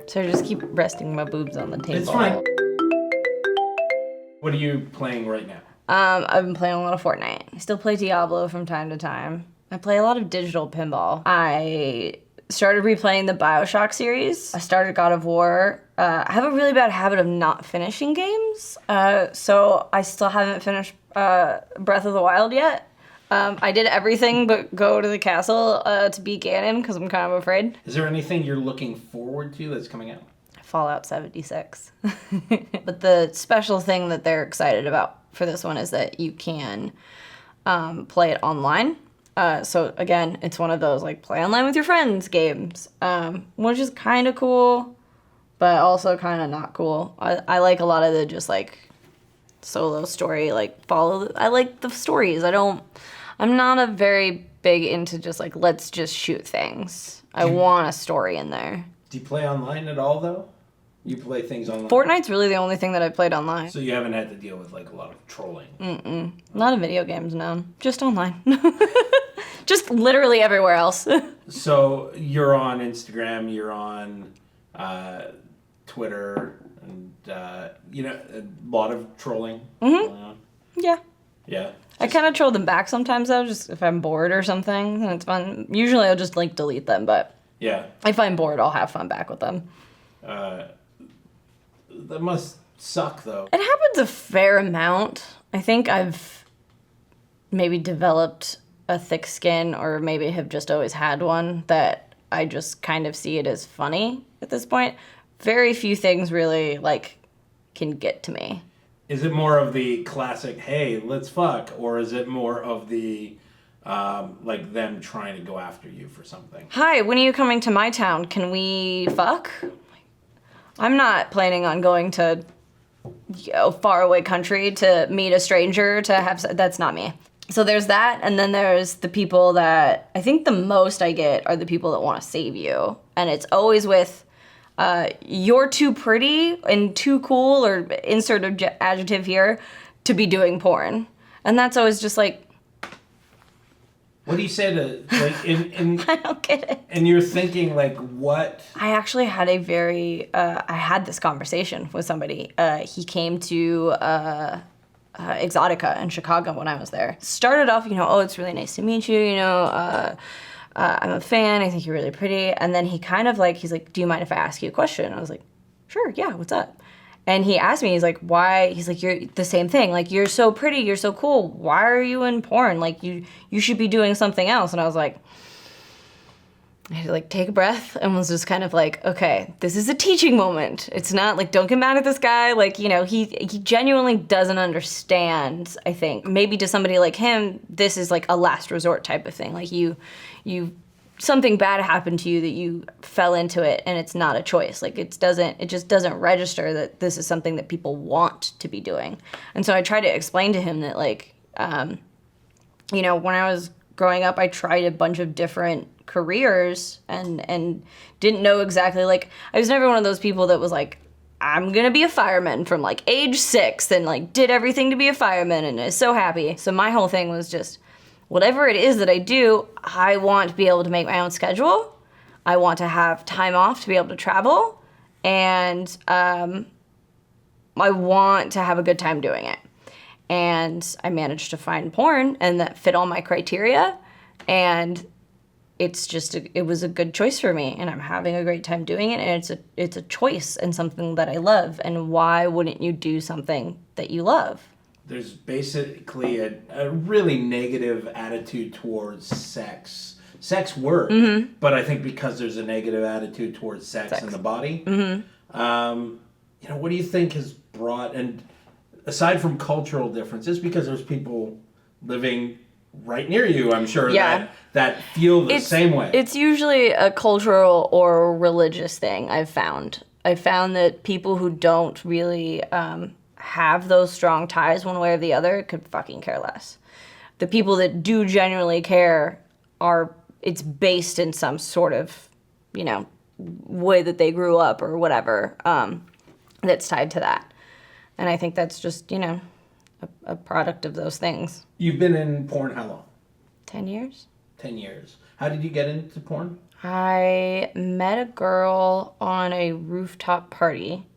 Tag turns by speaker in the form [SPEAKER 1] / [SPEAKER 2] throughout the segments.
[SPEAKER 1] So I just keep resting my boobs on the table.
[SPEAKER 2] It's fine. What are you playing right now?
[SPEAKER 1] I've been playing a lot of Fortnite. I still play Diablo from time to time. I play a lot of digital pinball. I started replaying the BioShock series. I started God of War. I have a really bad habit of not finishing games, so I still haven't finished Breath of the Wild yet. I did everything but go to the castle to beat Ganon because I'm kind of afraid.
[SPEAKER 2] Is there anything you're looking forward to that's coming out?
[SPEAKER 1] Fallout 76. But the special thing that they're excited about for this one is that you can play it online. So again, it's one of those like play online with your friends games, which is kind of cool, but also kind of not cool. I like a lot of the just like solo story, like I like the stories. I'm not a very big into just like, let's just shoot things. I want a story in there.
[SPEAKER 2] Do you play online at all though? You play things online?
[SPEAKER 1] Fortnite's really the only thing that I played online.
[SPEAKER 2] So you haven't had to deal with like a lot of trolling?
[SPEAKER 1] Not in video games, no. Just online. Just literally everywhere else.
[SPEAKER 2] So you're on Instagram, you're on Twitter, and a lot of trolling.
[SPEAKER 1] Yeah.
[SPEAKER 2] Yeah.
[SPEAKER 1] I kind of troll them back sometimes though, just if I'm bored or something, and it's fun. Usually I'll just like delete them, but
[SPEAKER 2] Yeah.
[SPEAKER 1] if I'm bored, I'll have fun back with them.
[SPEAKER 2] That must suck though.
[SPEAKER 1] It happens a fair amount. I think I've maybe developed a thick skin, or maybe have just always had one, that I just kind of see it as funny at this point. Very few things really like can get to me.
[SPEAKER 2] Is it more of the classic, hey, let's fuck, or is it more of the like them trying to go after you for something?
[SPEAKER 1] Hi, when are you coming to my town? Can we fuck? I'm not planning on going to a faraway country to meet a stranger to have. That's not me. So there's that, and then there's the people that I think the most I get are the people that want to save you, and it's always with you're too pretty and too cool, or insert adjective here, to be doing porn, and that's always just like.
[SPEAKER 2] What do you say to, like, in
[SPEAKER 1] I don't get it.
[SPEAKER 2] and you're thinking, like, what?
[SPEAKER 1] I actually had I had this conversation with somebody. He came to Exotica in Chicago when I was there. Started off, oh, it's really nice to meet you, I'm a fan, I think you're really pretty. And then he kind of like, he's like, do you mind if I ask you a question? I was like, sure, yeah, what's up? And he asked me, he's like, why? He's like, you're the same thing. Like, you're so pretty, you're so cool. Why are you in porn? Like, you should be doing something else. And I was like, I had to like take a breath and was just kind of like, okay, this is a teaching moment. It's not like, don't get mad at this guy. Like, he genuinely doesn't understand, I think. Maybe to somebody like him, this is like a last resort type of thing. Like you something bad happened to you that you fell into it, and it's not a choice. Like it just doesn't register that this is something that people want to be doing. And so I tried to explain to him that like, when I was growing up, I tried a bunch of different careers and didn't know exactly, like, I was never one of those people that was like, I'm gonna be a fireman from like age 6 and like did everything to be a fireman and is so happy. So my whole thing was just, whatever it is that I do, I want to be able to make my own schedule. I want to have time off to be able to travel, and I want to have a good time doing it. And I managed to find porn and that fit all my criteria, and it was a good choice for me, and I'm having a great time doing it, and it's a choice and something that I love. And why wouldn't you do something that you love?
[SPEAKER 2] There's basically a really negative attitude towards sex work, but I think because there's a negative attitude towards sex in the body, what do you think has brought, and aside from cultural differences, because there's people living right near you, I'm sure, that feel the same way.
[SPEAKER 1] It's usually a cultural or religious thing, I've found. I found that people who don't really have those strong ties one way or the other could fucking care less. The people that do genuinely care it's based in some sort of, way that they grew up or whatever, that's tied to that. And I think that's just, a product of those things.
[SPEAKER 2] You've been in porn how long?
[SPEAKER 1] 10 years.
[SPEAKER 2] 10 years. How did you get into porn?
[SPEAKER 1] I met a girl on a rooftop party,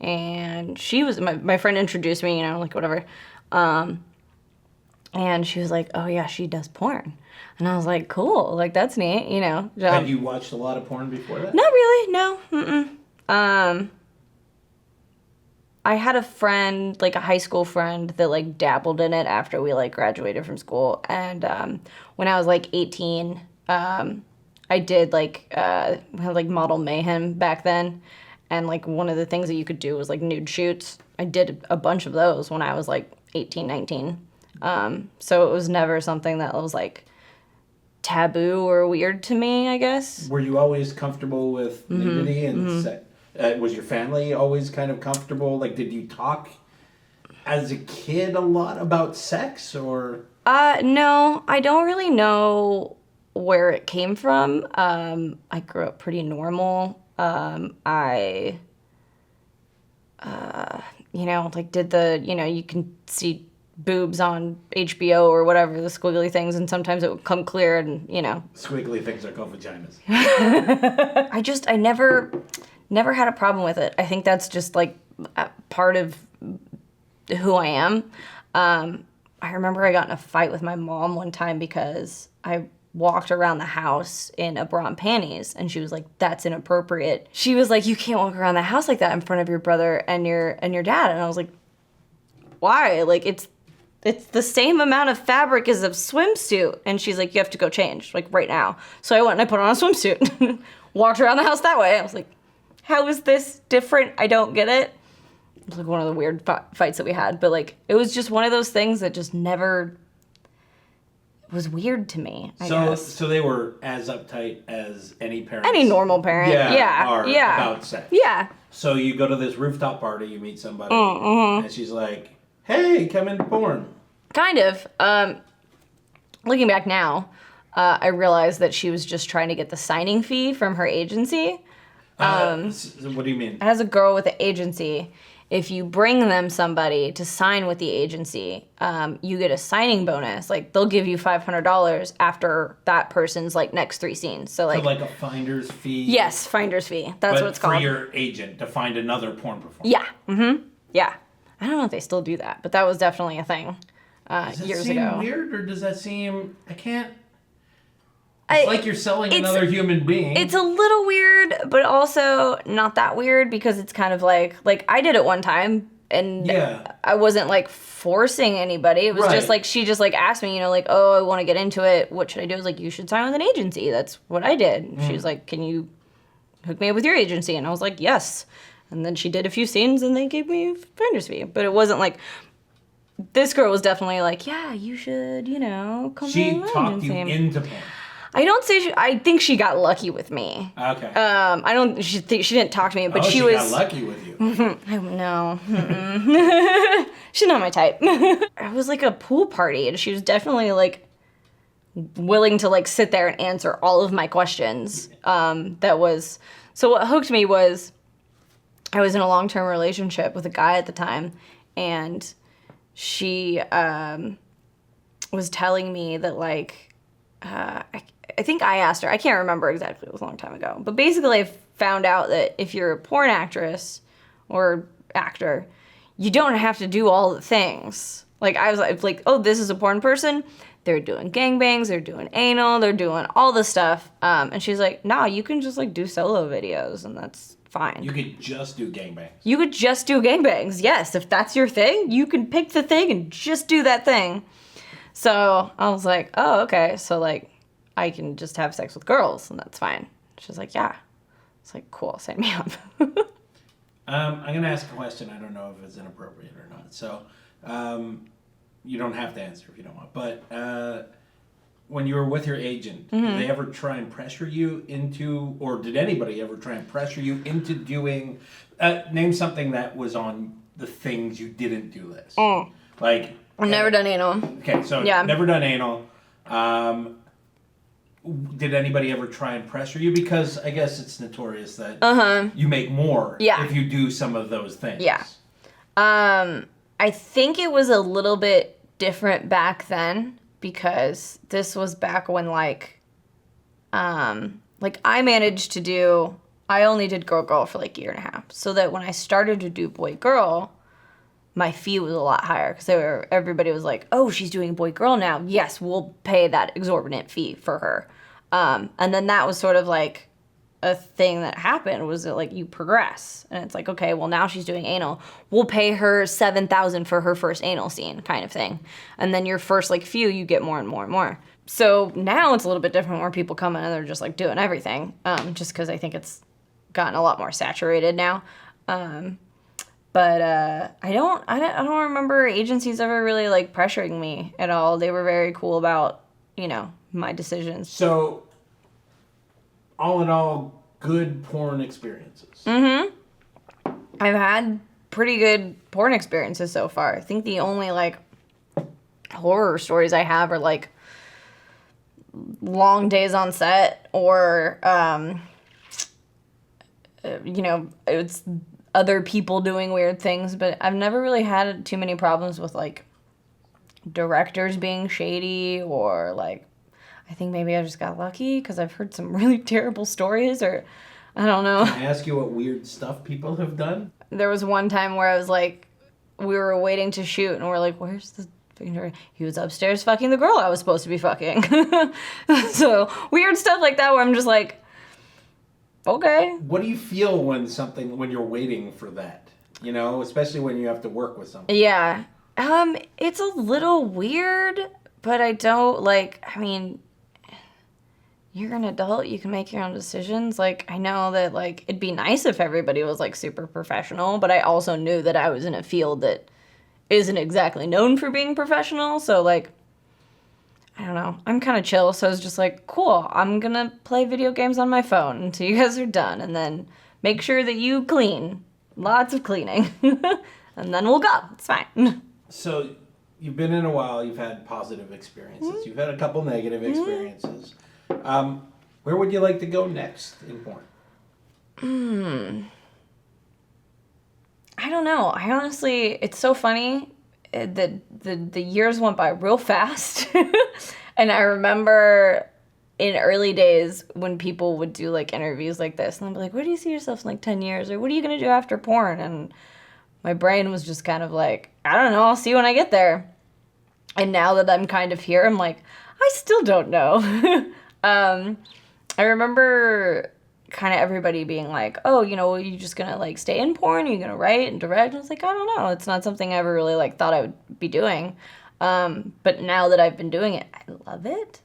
[SPEAKER 1] and she was my friend introduced me, like whatever. And she was like, "Oh yeah, she does porn," and I was like, "Cool, like that's neat,"
[SPEAKER 2] Had you watched a lot of porn before that?
[SPEAKER 1] Not really, no. I had a friend, like a high school friend, that like dabbled in it after we like graduated from school, and when I was like 18, I did like we had like Model Mayhem back then, and like one of the things that you could do was like nude shoots. I did a bunch of those when I was like 18, 19. So it was never something that was like taboo or weird to me, I guess.
[SPEAKER 2] Were you always comfortable with nudity and sex? Was your family always kind of comfortable? Like, did you talk as a kid a lot about sex, or?
[SPEAKER 1] No, I don't really know where it came from. I grew up pretty normal. I like did the, you can see boobs on HBO or whatever, the squiggly things, and sometimes it would come clear and,
[SPEAKER 2] Squiggly things are called vaginas.
[SPEAKER 1] I never had a problem with it. I think that's just like a part of who I am. I remember I got in a fight with my mom one time because I walked around the house in a bra and panties, and she was like, "That's inappropriate." She was like, "You can't walk around the house like that in front of your brother and your dad." And I was like, "Why? Like it's the same amount of fabric as a swimsuit." And she's like, "You have to go change, like right now." So I went and I put on a swimsuit, walked around the house that way. I was like, "How is this different? I don't get it." It was like one of the weird fights that we had, but like it was just one of those things that just never was weird to me, I guess.
[SPEAKER 2] So they were as uptight as any parent.
[SPEAKER 1] Any normal parent, yeah.
[SPEAKER 2] About sex.
[SPEAKER 1] Yeah.
[SPEAKER 2] So you go to this rooftop party, you meet somebody, and she's like, "Hey, come into porn."
[SPEAKER 1] Kind of. Looking back now, I realized that she was just trying to get the signing fee from her agency.
[SPEAKER 2] So what do you mean?
[SPEAKER 1] As a girl with an agency, if you bring them somebody to sign with the agency, you get a signing bonus. Like they'll give you $500 after that person's like next 3 scenes. So like
[SPEAKER 2] a finder's fee.
[SPEAKER 1] Yes, finder's fee. That's what it's called.
[SPEAKER 2] For your agent to find another porn performer.
[SPEAKER 1] Yeah. Yeah. I don't know if they still do that, but that was definitely a thing years ago.
[SPEAKER 2] Does that seem weird, or does that seem? I can't. It's like you're selling another human being.
[SPEAKER 1] It's a little weird, but also not that weird because it's kind of like I did it one time and I wasn't like forcing anybody. It was just like she just like asked me, like, "Oh, I want to get into it. What should I do?" I was like, "You should sign with an agency." That's what I did. She was like, "Can you hook me up with your agency?" And I was like, "Yes." And then she did a few scenes and they gave me finder's fee. But it wasn't like this girl was definitely like, "Yeah, you should, come
[SPEAKER 2] She talked you into porn.
[SPEAKER 1] I don't say I think she got lucky with me.
[SPEAKER 2] Okay.
[SPEAKER 1] I don't. She didn't talk to me, but she was.
[SPEAKER 2] got lucky with you.
[SPEAKER 1] No. She's not my type. It was like a pool party, and she was definitely like willing to like sit there and answer all of my questions. So what hooked me was I was in a long-term relationship with a guy at the time, and she was telling me that like I think I asked her, I can't remember exactly, it was a long time ago, but basically I found out that if you're a porn actress or actor, you don't have to do all the things. Like I was like, "Oh, this is a porn person. They're doing gangbangs, they're doing anal, they're doing all the stuff." And she's like, "No, you can just like do solo videos and that's fine."
[SPEAKER 2] You could just do gangbangs.
[SPEAKER 1] You could just do gangbangs, yes. If that's your thing, you can pick the thing and just do that thing. So I was like, "Oh, okay. So like I can just have sex with girls and that's fine." She's like, "Yeah." It's like, "Cool, sign me up."
[SPEAKER 2] I'm going to ask a question. I don't know if it's inappropriate or not. So you don't have to answer if you don't want. But when you were with your agent, did they ever try and pressure you into, or did anybody ever try and pressure you into doing, name something that was on the things you didn't do list. Like.
[SPEAKER 1] I've never done anal.
[SPEAKER 2] Okay, so never done anal. Did anybody ever try and pressure you? Because I guess it's notorious that you make more if you do some of those things.
[SPEAKER 1] Yeah. I think it was a little bit different back then because this was back when like like I only did girl for like a year and a half. So that when I started to do boy girl, my fee was a lot higher because everybody was like, oh, she's doing boy girl now. Yes, we'll pay that exorbitant fee for her. And then that was sort of like a thing that happened, was that like you progress and it's like, okay, well now she's doing anal. We'll pay her $7,000 for her first anal scene kind of thing. And then your first like few, you get more and more and more. So now it's a little bit different where people come in and they're just like doing everything. Just because I think it's gotten a lot more saturated now. But I don't remember agencies ever really like pressuring me at all. They were very cool about, my decisions.
[SPEAKER 2] So, all in all, good porn experiences.
[SPEAKER 1] Mm-hmm. I've had pretty good porn experiences so far. I think the only like horror stories I have are like long days on set or it's other people doing weird things, but I've never really had too many problems with like directors being shady, or like I think maybe I just got lucky because I've heard some really terrible stories, or I don't know.
[SPEAKER 2] Can I ask you what weird stuff people have done?
[SPEAKER 1] There was one time where I was like, we were waiting to shoot and we're like, where's the fucking director? He was upstairs fucking the girl I was supposed to be fucking. So weird stuff like that where I'm just like, okay.
[SPEAKER 2] What do you feel when you're waiting for that? Especially when you have to work with something.
[SPEAKER 1] Yeah. It's a little weird, but I don't you're an adult, you can make your own decisions. Like, I know that like it'd be nice if everybody was like super professional, but I also knew that I was in a field that isn't exactly known for being professional, so like I don't know. I'm kind of chill, so I was just like, cool, I'm gonna play video games on my phone until you guys are done, and then make sure that you clean. Lots of cleaning. And then we'll go. It's fine.
[SPEAKER 2] So, you've been in a while, you've had positive experiences,
[SPEAKER 1] Mm-hmm.
[SPEAKER 2] you've had a couple negative experiences. Where would you like to go next in porn?
[SPEAKER 1] I don't know. I honestly, it's so funny. The years went by real fast. And I remember in early days when people would do like interviews like this, and I'd be like, where do you see yourself in like 10 years? Or what are you going to do after porn? And my brain was just kind of like, I don't know. I'll see when I get there. And now that I'm kind of here, I'm like, I still don't know. I remember kind of everybody being like, oh, are you just gonna like stay in porn? Are you gonna write and direct? And I was like, I don't know. It's not something I ever really like thought I would be doing. But now that I've been doing it, I love it.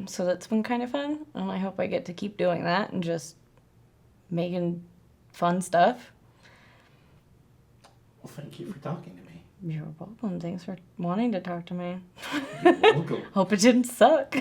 [SPEAKER 1] So that's been kind of fun. And I hope I get to keep doing that and just making fun stuff.
[SPEAKER 2] Well, thank you for talking to me.
[SPEAKER 1] You're welcome. Thanks for wanting to talk to me.
[SPEAKER 2] You're welcome.
[SPEAKER 1] Hope it didn't suck.